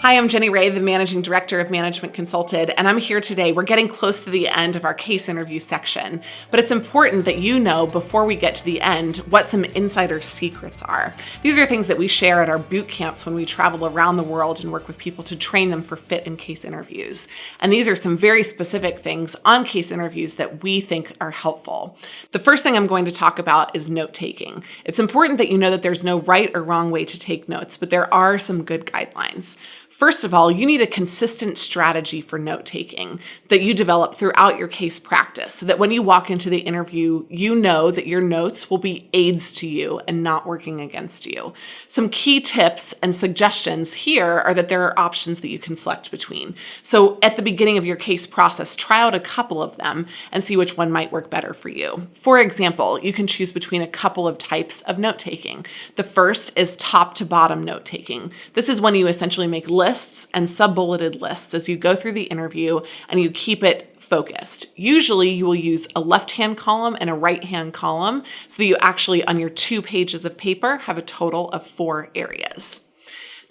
Hi, I'm Jenny Ray, the Managing Director of Management Consulted, and I'm here today. We're getting close to the end of our case interview section, but it's important that you know before we get to the end what some insider secrets are. These are things that we share at our boot camps when we travel around the world and work with people to train them for fit and case interviews. And these are some very specific things on case interviews that we think are helpful. The first thing I'm going to talk about is note-taking. It's important that you know that there's no right or wrong way to take notes, but there are some good guidelines. First of all, you need a consistent strategy for note-taking that you develop throughout your case practice so that when you walk into the interview, you know that your notes will be aids to you and not working against you. Some key tips and suggestions here are that there are options that you can select between. So at the beginning of your case process, try out a couple of them and see which one might work better for you. For example, you can choose between a couple of types of note-taking. The first is top to bottom note-taking. This is when you essentially make lists and sub-bulleted lists as you go through the interview and you keep it focused. Usually you will use a left-hand column and a right-hand column so that you actually, on your 2 pages of paper, have a total of 4 areas.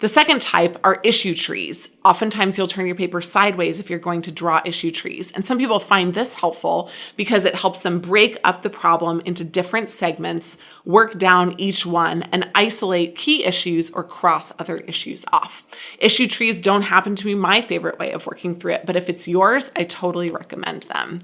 The second type are issue trees. Oftentimes you'll turn your paper sideways if you're going to draw issue trees. And some people find this helpful because it helps them break up the problem into different segments, work down each one, and isolate key issues or cross other issues off. Issue trees don't happen to be my favorite way of working through it, but if it's yours, I totally recommend them.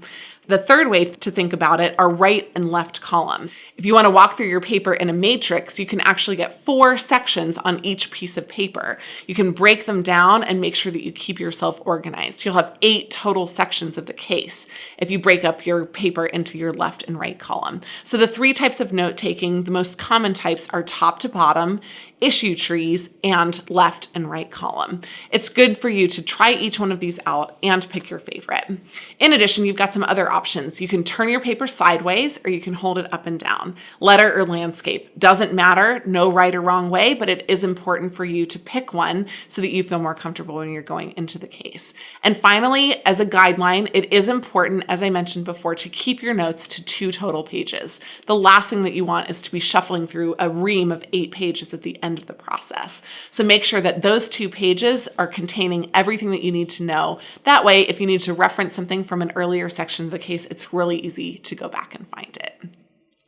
The third way to think about it are right and left columns. If you want to walk through your paper in a matrix, you can actually get 4 sections on each piece of paper. You can break them down and make sure that you keep yourself organized. You'll have 8 total sections of the case if you break up your paper into your left and right column. So the 3 types of note-taking, the most common types are top to bottom, issue trees, and left and right column. It's good for you to try each one of these out and pick your favorite. In addition, you've got some other options. You can turn your paper sideways or you can hold it up and down. Letter or landscape. Doesn't matter, no right or wrong way, but it is important for you to pick one so that you feel more comfortable when you're going into the case. And finally, as a guideline, it is important, as I mentioned before, to keep your notes to 2 total pages. The last thing that you want is to be shuffling through a ream of 8 pages at the end of the process. So make sure that those 2 pages are containing everything that you need to know. That way, if you need to reference something from an earlier section of the case, it's really easy to go back and find it.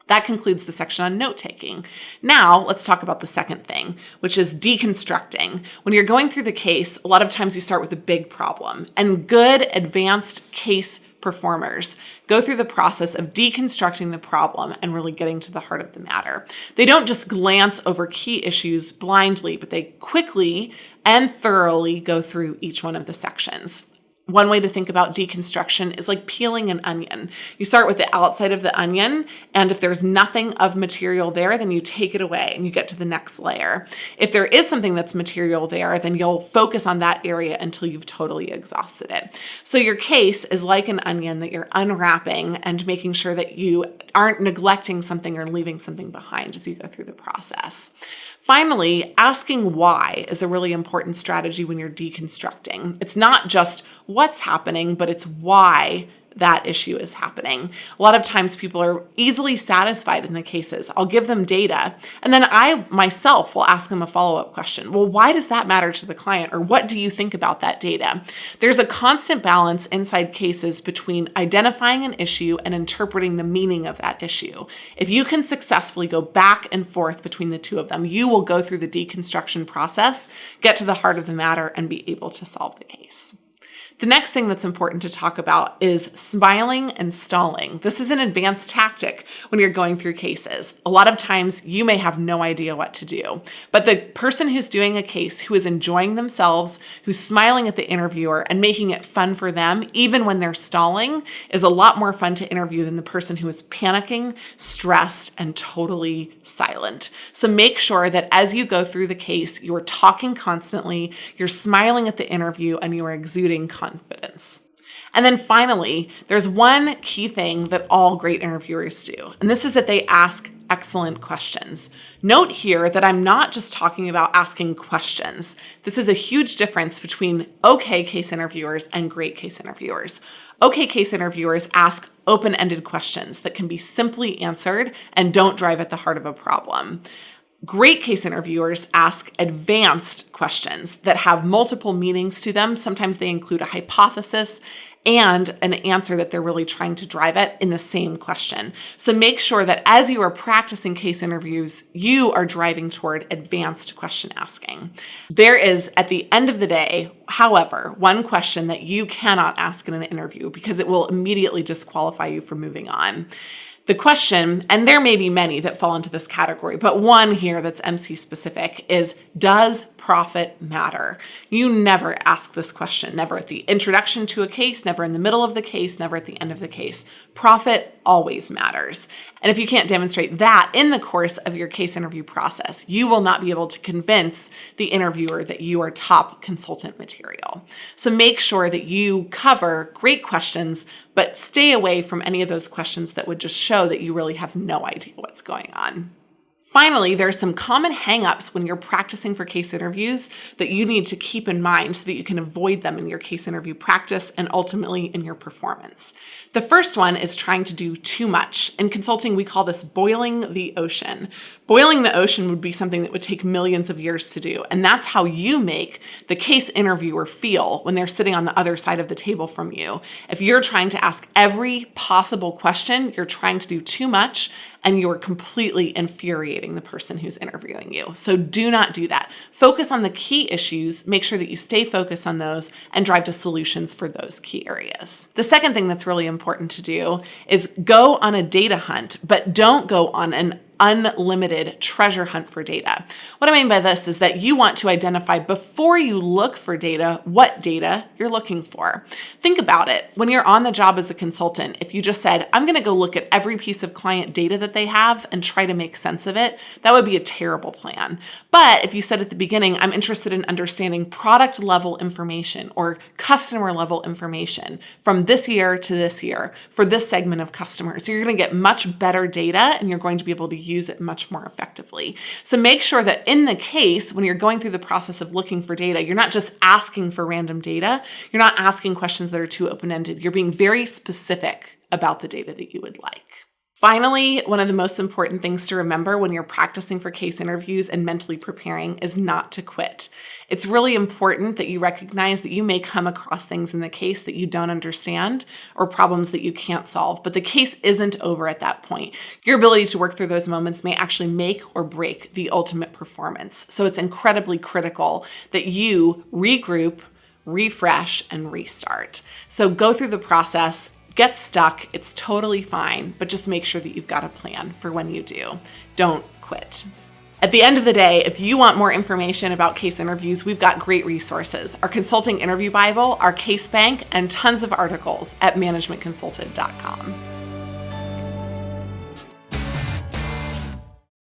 That concludes the section on note-taking. Now, let's talk about the second thing, which is deconstructing. When you're going through the case, a lot of times you start with a big problem, and good advanced case performers go through the process of deconstructing the problem and really getting to the heart of the matter. They don't just glance over key issues blindly, but they quickly and thoroughly go through each one of the sections. One way to think about deconstruction is like peeling an onion. You start with the outside of the onion, and if there's nothing of material there, then you take it away and you get to the next layer. If there is something that's material there, then you'll focus on that area until you've totally exhausted it. So your case is like an onion that you're unwrapping and making sure that you aren't neglecting something or leaving something behind as you go through the process. Finally, asking why is a really important strategy when you're deconstructing. It's not just what's happening, but it's why that issue is happening. A lot of times people are easily satisfied in the cases. I'll give them data, and then I myself will ask them a follow-up question. Well, why does that matter to the client? Or what do you think about that data? There's a constant balance inside cases between identifying an issue and interpreting the meaning of that issue. If you can successfully go back and forth between the 2 of them, you will go through the deconstruction process, get to the heart of the matter, and be able to solve the case. The next thing that's important to talk about is smiling and stalling. This is an advanced tactic when you're going through cases. A lot of times you may have no idea what to do, but the person who's doing a case, who is enjoying themselves, who's smiling at the interviewer and making it fun for them, even when they're stalling, is a lot more fun to interview than the person who is panicking, stressed, and totally silent. So make sure that as you go through the case, you're talking constantly, you're smiling at the interview, and you are exuding confidence. And then finally, there's one key thing that all great interviewers do, and this is that they ask excellent questions. Note here that I'm not just talking about asking questions. This is a huge difference between okay case interviewers and great case interviewers. Okay case interviewers ask open-ended questions that can be simply answered and don't drive at the heart of a problem. Great case interviewers ask advanced questions that have multiple meanings to them. Sometimes they include a hypothesis and an answer that they're really trying to drive at in the same question. So make sure that as you are practicing case interviews, you are driving toward advanced question asking. There is, at the end of the day, however, one question that you cannot ask in an interview because it will immediately disqualify you from moving on. The question, and there may be many that fall into this category, but one here that's MC specific is, does profit matter? You never ask this question, never at the introduction to a case, never in the middle of the case, never at the end of the case. Profit always matters. And if you can't demonstrate that in the course of your case interview process, you will not be able to convince the interviewer that you are top consultant material. So make sure that you cover great questions, but stay away from any of those questions that would just show that you really have no idea what's going on. Finally, there are some common hangups when you're practicing for case interviews that you need to keep in mind so that you can avoid them in your case interview practice and ultimately in your performance. The first one is trying to do too much. In consulting, we call this boiling the ocean. Boiling the ocean would be something that would take millions of years to do, and that's how you make the case interviewer feel when they're sitting on the other side of the table from you. If you're trying to ask every possible question, you're trying to do too much, and you're completely infuriating the person who's interviewing you. So do not do that. Focus on the key issues, make sure that you stay focused on those, and drive to solutions for those key areas. The second thing that's really important to do is go on a data hunt, but don't go on an unlimited treasure hunt for data. What I mean by this is that you want to identify before you look for data, what data you're looking for. Think about it. When you're on the job as a consultant, if you just said, I'm going to go look at every piece of client data that they have and try to make sense of it, that would be a terrible plan. But if you said at the beginning, I'm interested in understanding product level information or customer level information from this year to this year for this segment of customers, so you're going to get much better data and you're going to be able to use it much more effectively. So make sure that in the case, when you're going through the process of looking for data, you're not just asking for random data. You're not asking questions that are too open-ended. You're being very specific about the data that you would like. Finally, one of the most important things to remember when you're practicing for case interviews and mentally preparing is not to quit. It's really important that you recognize that you may come across things in the case that you don't understand or problems that you can't solve, but the case isn't over at that point. Your ability to work through those moments may actually make or break the ultimate performance. So it's incredibly critical that you regroup, refresh, and restart. So go through the process. Get stuck, it's totally fine, but just make sure that you've got a plan for when you do. Don't quit. At the end of the day, if you want more information about case interviews, we've got great resources. Our Consulting Interview Bible, our Case Bank, and tons of articles at managementconsulted.com.